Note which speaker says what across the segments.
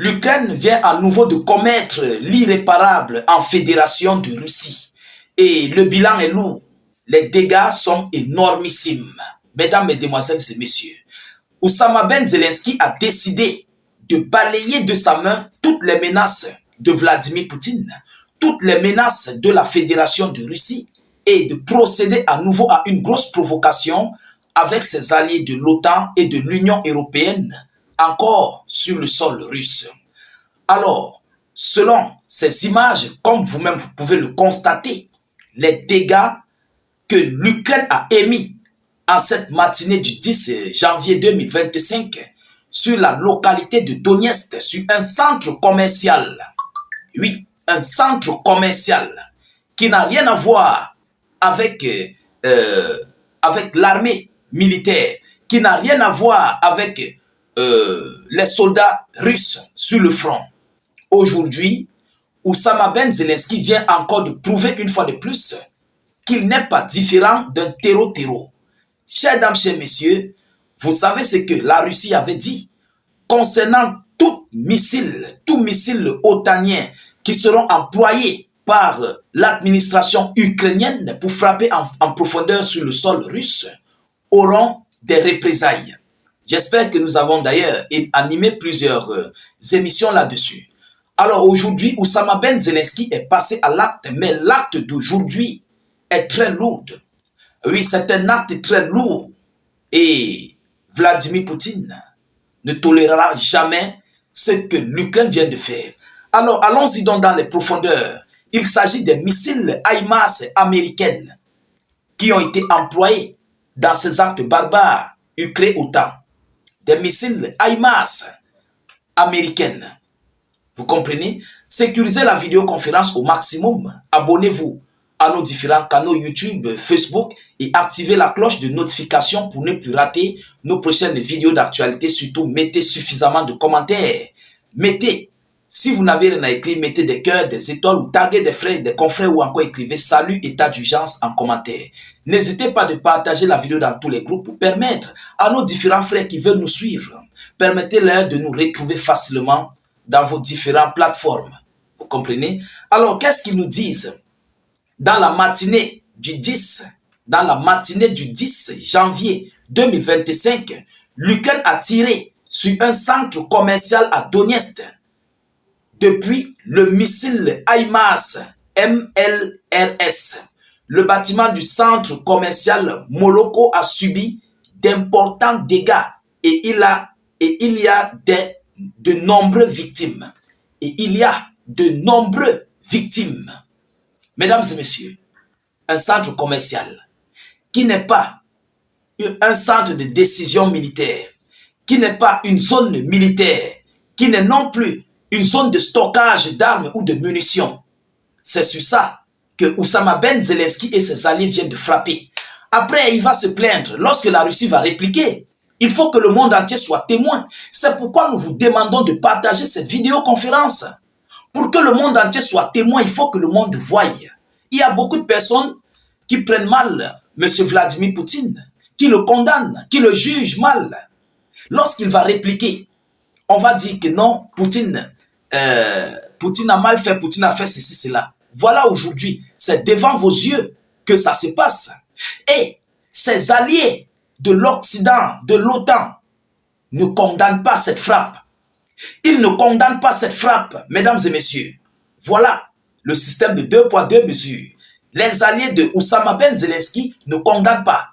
Speaker 1: L'Ukraine vient à nouveau de commettre l'irréparable en Fédération de Russie. Et le bilan est lourd. Les dégâts sont énormissimes. Mesdames, Mesdemoiselles et Messieurs, Oussama Ben Zelensky a décidé de balayer de sa main toutes les menaces de Vladimir Poutine, toutes les menaces de la Fédération de Russie et de procéder à nouveau à une grosse provocation avec ses alliés de l'OTAN et de l'Union européenne, encore sur le sol russe. Alors, selon ces images, comme vous-même vous pouvez le constater, les dégâts que l'Ukraine a émis en cette matinée du 10 janvier 2025 sur la localité de Donetsk, sur un centre commercial. Oui, un centre commercial qui n'a rien à voir avec, avec l'armée militaire, qui n'a rien à voir avec les soldats russes sur le front. Aujourd'hui, Oussama Ben Zelensky vient encore de prouver une fois de plus qu'il n'est pas différent d'un terreau-terreau. Chers dames, chers messieurs, vous savez ce que la Russie avait dit concernant tout missile otanien qui seront employés par l'administration ukrainienne pour frapper en profondeur sur le sol russe auront des représailles. J'espère que nous avons d'ailleurs animé plusieurs émissions là-dessus. Alors aujourd'hui, Oussama Ben Zelensky est passé à l'acte, mais l'acte d'aujourd'hui est très lourd. Oui, c'est un acte très lourd. Et Vladimir Poutine ne tolérera jamais ce que l'Ukraine vient de faire. Alors, allons-y donc dans les profondeurs. Il s'agit des missiles HIMARS américaines qui ont été employés dans ces actes barbares Ukraine-OTAN. Des missiles HIMARS américaines. Vous comprenez? Sécurisez la vidéoconférence au maximum. Abonnez-vous à nos différents canaux YouTube, Facebook et activez la cloche de notification pour ne plus rater nos prochaines vidéos d'actualité. Surtout, mettez suffisamment de commentaires. Mettez, si vous n'avez rien à écrire, mettez des cœurs, des étoiles ou taguez des frères, des confrères ou encore écrivez salut, état d'urgence en commentaire. N'hésitez pas de partager la vidéo dans tous les groupes pour permettre à nos différents frères qui veulent nous suivre, permettez-leur de nous retrouver facilement dans vos différentes plateformes. Vous comprenez? Alors, qu'est-ce qu'ils nous disent? Dans la matinée du 10 janvier 2025, l'Ukraine a tiré sur un centre commercial à Donetsk. Depuis le missile HIMARS MLRS, le bâtiment du centre commercial Moloko a subi d'importants dégâts et il y a de nombreuses victimes. Et il y a de nombreuses victimes. Mesdames et messieurs, un centre commercial qui n'est pas un centre de décision militaire, qui n'est pas une zone militaire, qui n'est non plus une zone de stockage d'armes ou de munitions. C'est sur ça que Oussama Ben Zelensky et ses alliés viennent de frapper. Après, il va se plaindre lorsque la Russie va répliquer. Il faut que le monde entier soit témoin. C'est pourquoi nous vous demandons de partager cette vidéoconférence. Pour que le monde entier soit témoin, il faut que le monde voie. Il y a beaucoup de personnes qui prennent mal M. Vladimir Poutine, qui le condamnent, qui le jugent mal. Lorsqu'il va répliquer, on va dire que non, Poutine a mal fait, Poutine a fait ceci, cela. Voilà aujourd'hui, c'est devant vos yeux que ça se passe. Et ces alliés de l'Occident, de l'OTAN, ne condamnent pas cette frappe. Ils ne condamnent pas cette frappe, mesdames et messieurs. Voilà le système de 2 poids 2 mesures. Les alliés de Oussama Ben Zelensky ne condamnent pas.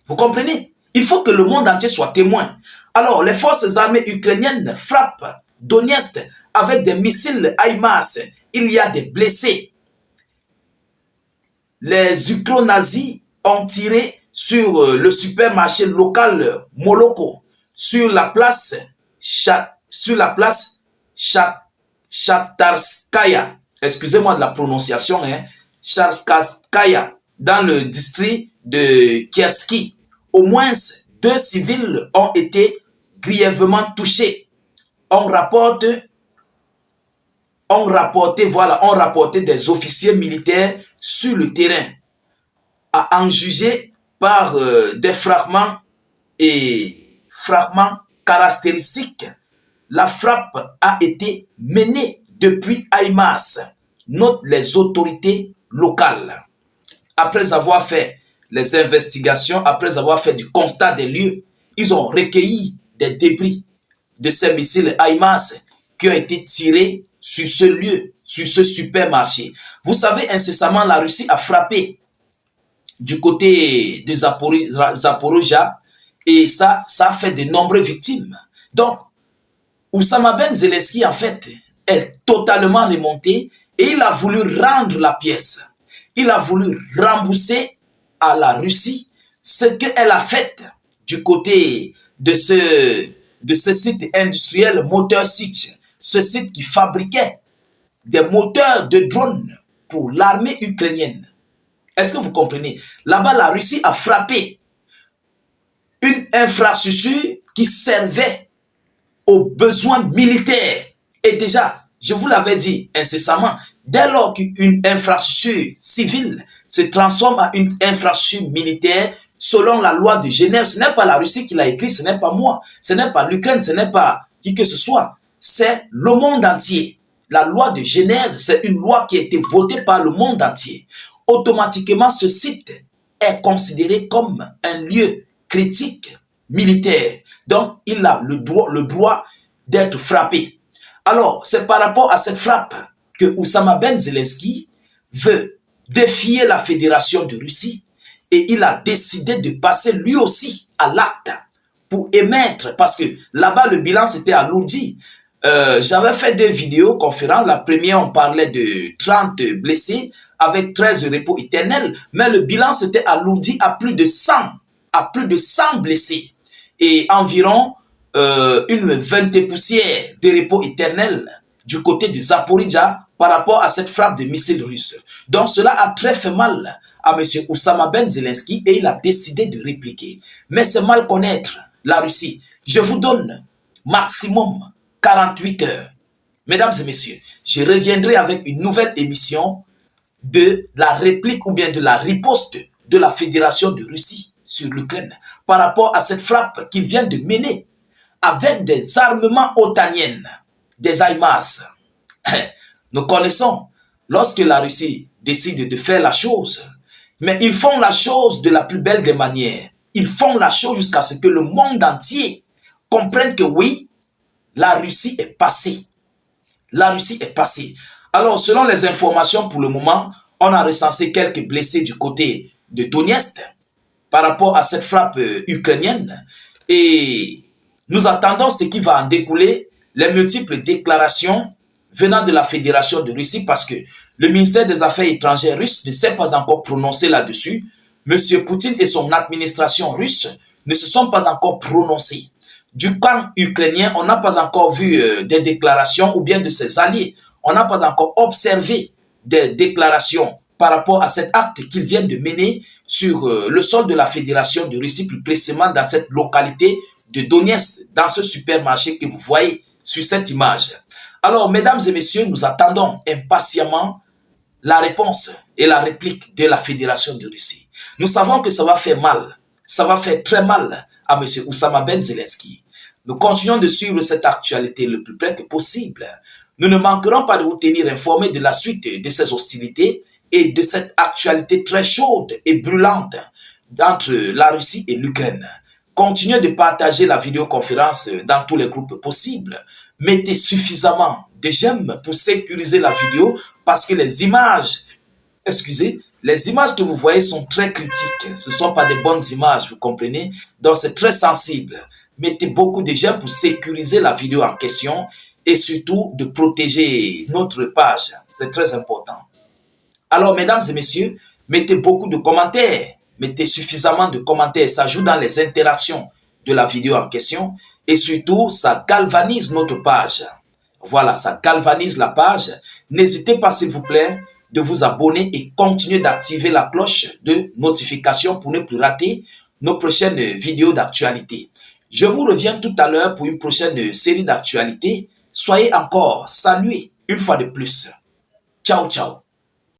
Speaker 1: Vous comprenez? Il faut que le monde entier soit témoin. Alors, les forces armées ukrainiennes frappent Donetsk avec des missiles HIMARS. Il y a des blessés. Les ukro-nazis ont tiré sur le supermarché local Moloko, sur la place Shatarskaya. Excusez-moi de la prononciation, Shatarskaya, dans le district de Kiersky. Au moins 2 civils ont été grièvement touchés. On rapporté des officiers militaires sur le terrain, à en juger par des fragments caractéristiques la frappe a été menée depuis Haïmas, notent les autorités locales. Après avoir fait les investigations, après avoir fait du constat des lieux, ils ont recueilli des débris de ces missiles Haïmas qui ont été tirés sur ce lieu, sur ce supermarché. Vous savez, incessamment, la Russie a frappé du côté de Zaporizhzhia et ça a fait de nombreuses victimes. Donc, Oussama Ben Zelensky, en fait, est totalement remonté et il a voulu rendre la pièce. Il a voulu rembourser à la Russie ce qu'elle a fait du côté de ce site industriel Motor Sich, ce site qui fabriquait des moteurs de drones pour l'armée ukrainienne. Est-ce que vous comprenez? Là-bas, la Russie a frappé une infrastructure qui servait aux besoins militaires. Et déjà, je vous l'avais dit incessamment, dès lors qu'une infrastructure civile se transforme en une infrastructure militaire, selon la loi de Genève, ce n'est pas la Russie qui l'a écrit, ce n'est pas moi, ce n'est pas l'Ukraine, ce n'est pas qui que ce soit, c'est le monde entier. La loi de Genève, c'est une loi qui a été votée par le monde entier. Automatiquement, ce site est considéré comme un lieu critique militaire. Donc, il a le droit d'être frappé. Alors, c'est par rapport à cette frappe que Oussama Ben Zelensky veut défier la Fédération de Russie et il a décidé de passer lui aussi à l'acte pour émettre, parce que là-bas, le bilan s'était alourdi. J'avais fait deux vidéos conférences. La première, on parlait de 30 blessés avec 13 repos éternels, mais le bilan s'était alourdi à plus de 100 blessés et environ une vingtaine poussières de repos éternels du côté de Zaporizhzhia par rapport à cette frappe de missiles russes. Donc cela a très fait mal à M. Oussama Ben Zelensky et il a décidé de répliquer. Mais c'est mal connaître la Russie. Je vous donne maximum 48 heures. Mesdames et messieurs, je reviendrai avec une nouvelle émission de la réplique ou bien de la riposte de la Fédération de Russie sur l'Ukraine par rapport à cette frappe qu'il vient de mener avec des armements otaniennes, des HIMARS. Nous connaissons, lorsque la Russie décide de faire la chose, mais ils font la chose de la plus belle des manières. Ils font la chose jusqu'à ce que le monde entier comprenne que oui, la Russie est passée. La Russie est passée. Alors, selon les informations pour le moment, on a recensé quelques blessés du côté de Donetsk par rapport à cette frappe ukrainienne. Et nous attendons ce qui va en découler, les multiples déclarations venant de la Fédération de Russie, parce que le ministère des Affaires étrangères russe ne s'est pas encore prononcé là-dessus. Monsieur Poutine et son administration russe ne se sont pas encore prononcés. Du camp ukrainien, on n'a pas encore vu des déclarations ou bien de ses alliés. On n'a pas encore observé des déclarations par rapport à cet acte qu'ils viennent de mener sur le sol de la Fédération de Russie, plus précisément dans cette localité de Donetsk, dans ce supermarché que vous voyez sur cette image. Alors, mesdames et messieurs, nous attendons impatiemment la réponse et la réplique de la Fédération de Russie. Nous savons que ça va faire mal, ça va faire très mal à M. Oussama Ben Zelensky. Nous continuons de suivre cette actualité le plus près que possible. Nous ne manquerons pas de vous tenir informés de la suite de ces hostilités et de cette actualité très chaude et brûlante entre la Russie et l'Ukraine. Continuez de partager la vidéoconférence dans tous les groupes possibles. Mettez suffisamment de j'aime pour sécuriser la vidéo parce que les images, les images que vous voyez sont très critiques. Ce ne sont pas des bonnes images, vous comprenez? Donc c'est très sensible. Mettez beaucoup de j'aime pour sécuriser la vidéo en question et surtout de protéger notre page. C'est très important. Alors, mesdames et messieurs, mettez beaucoup de commentaires. Mettez suffisamment de commentaires. Ça joue dans les interactions de la vidéo en question. Et surtout, ça galvanise notre page. Voilà, ça galvanise la page. N'hésitez pas, s'il vous plaît, de vous abonner et continuer d'activer la cloche de notification pour ne plus rater nos prochaines vidéos d'actualité. Je vous reviens tout à l'heure pour une prochaine série d'actualités. Soyez encore salués une fois de plus. Ciao, ciao.